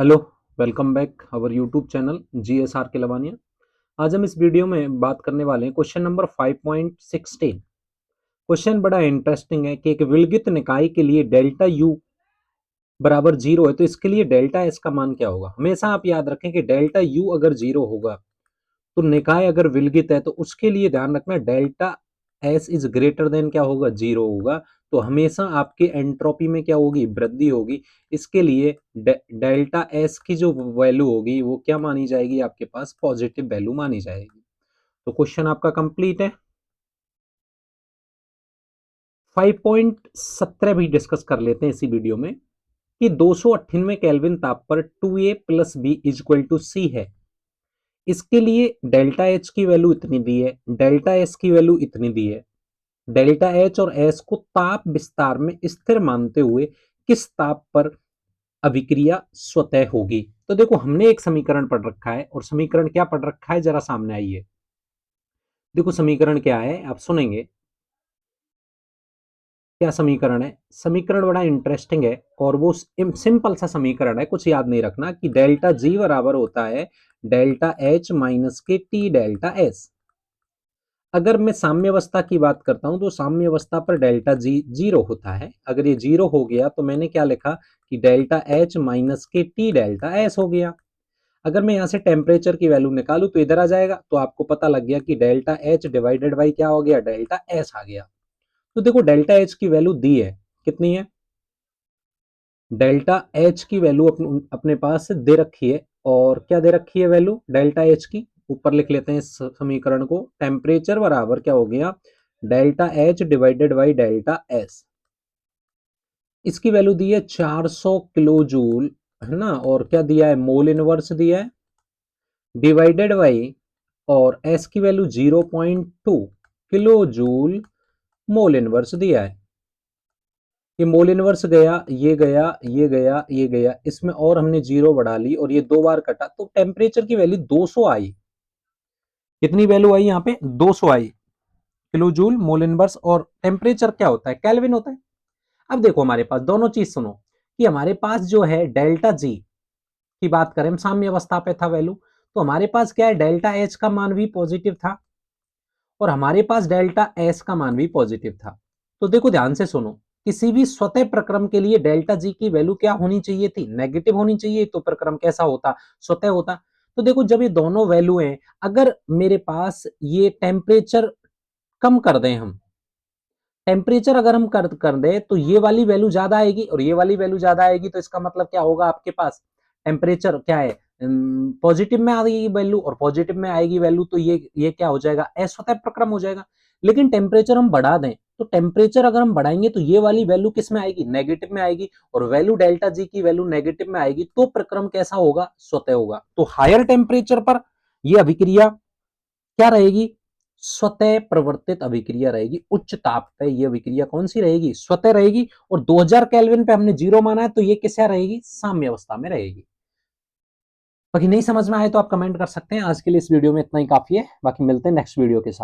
Hello, welcome back our YouTube channel GSR के लवानिया। आज हम इस वीडियो में बात करने वाले हैं क्वेश्चन नंबर 5.16। क्वेश्चन बड़ा इंटरेस्टिंग है कि एक विलगित निकाय के लिए डेल्टा यू बराबर जीरो है तो इसके लिए डेल्टा एस का मान क्या होगा। हमेशा आप याद रखें कि डेल्टा यू अगर जीरो होगा तो निकाय अगर विलगित है तो उसके लिए ध्यान रखना delta S is greater than क्या होगा, जीरो होगा। तो हमेशा आपके एंट्रोपी में क्या होगी, वृद्धि होगी। इसके लिए डेल्टा एस की जो वैल्यू होगी वो क्या मानी जाएगी, आपके पास पॉजिटिव वैल्यू मानी जाएगी। तो क्वेश्चन आपका कंप्लीट है। 5.17 भी डिस्कस कर लेते हैं इसी वीडियो में कि 298 केल्विन ताप पर 2a plus B is equal to C है। इसके लिए डेल्टा एच की वैल्यू इतनी दी है, डेल्टा एस की वैल्यू इतनी दी है। डेल्टा एच और एस को ताप विस्तार में स्थिर मानते हुए किस ताप पर अभिक्रिया स्वतः होगी। तो देखो, हमने एक समीकरण पढ़ रखा है और समीकरण क्या पढ़ रखा है, जरा सामने आइए। देखो समीकरण क्या है, आप सुनेंगे क्या समीकरण है। समीकरण बड़ा इंटरेस्टिंग है और वो सिंपल सा समीकरण है, कुछ याद नहीं रखना कि डेल्टा जी बराबर होता है डेल्टा एच माइनस के टी डेल्टा एस। अगर मैं साम्य अवस्था की बात करता हूं तो साम्य अवस्था पर डेल्टा जी जीरो होता है। अगर ये जीरो हो गया तो मैंने क्या लिखा कि डेल्टा एच माइनस के टी डेल्टा एस हो गया। अगर मैं यहां से टेम्परेचर की वैल्यू निकालू तो इधर आ जाएगा, तो आपको पता लग गया कि डेल्टा एच डिवाइडेड बाई क्या हो गया, डेल्टा एस आ गया। तो देखो डेल्टा एच की वैल्यू दी है, कितनी है, डेल्टा एच की वैल्यू अपने पास दे रखी है। और क्या दे रखी है वैल्यू डेल्टा एच की, ऊपर लिख लेते हैं इस समीकरण को। टेम्परेचर बराबर क्या हो गया, delta H divided by delta S. इसकी वैल्यू दी है 400 किलो जूल, है ना। और क्या दिया है, मोल इनवर्स दिया है, डिवाइडेड बाई, और एस की value 0.2 kilo joule mole inverse दिया है। ये मोल इनवर्स गया, ये गया, ये गया, ये गया, इसमें और हमने जीरो बढ़ा ली और ये दो बार कटा तो टेम्परेचर की वैल्यू 200 आई। कितनी वैल्यू आई यहाँ पे, 200 आई किलो जूल मोल इनवर्स। और टेम्परेचर क्या होता है, केल्विन होता है। अब देखो हमारे पास दोनों चीज सुनो कि हमारे पास जो है डेल्टा जी की बात करें, हम साम्य अवस्था पे था वैल्यू, तो हमारे पास क्या है, डेल्टा एच का मान भी पॉजिटिव था और हमारे पास डेल्टा एस का मान भी पॉजिटिव था। तो देखो ध्यान से सुनो, किसी भी स्वतः प्रक्रम के लिए डेल्टा जी की वैल्यू क्या होनी चाहिए थी, नेगेटिव होनी चाहिए, तो प्रक्रम कैसा होता, स्वतः होता। तो देखो जब ये दोनों वैल्यू हैं, अगर मेरे पास ये टेम्परेचर कम कर दें, हम टेम्परेचर अगर हम कर दें तो ये वाली वैल्यू ज्यादा आएगी और ये वाली वैल्यू ज्यादा आएगी, तो इसका मतलब क्या होगा, आपके पास टेम्परेचर क्या है, पॉजिटिव में आएगी वैल्यू और पॉजिटिव में आएगी वैल्यू, तो ये क्या हो जाएगा, असतत प्रक्रम हो जाएगा। लेकिन टेम्परेचर हम बढ़ा दें तो टेम्परेचर अगर हम बढ़ाएंगे तो ये वाली वैल्यू किस में आएगी, नेगेटिव में आएगी, और वैल्यू डेल्टा जी की वैल्यू नेगेटिव में आएगी, तो प्रक्रम कैसा होगा, स्वतः होगा। तो हायर टेम्परेचर पर यह अभिक्रिया क्या रहेगी, स्वतः प्रवर्तित अभिक्रिया रहेगी। उच्च ताप पे यह अभिक्रिया कौन सी रहेगी, स्वतः रहेगी। और 2000 केल्विन पे हमने जीरो माना है, तो ये किस रहेगी, साम्य अवस्था में रहेगी। बाकी नहीं समझ में आए तो आप कमेंट कर सकते हैं। आज के लिए इस वीडियो में इतना ही काफी है, बाकी मिलते हैं नेक्स्ट वीडियो के साथ।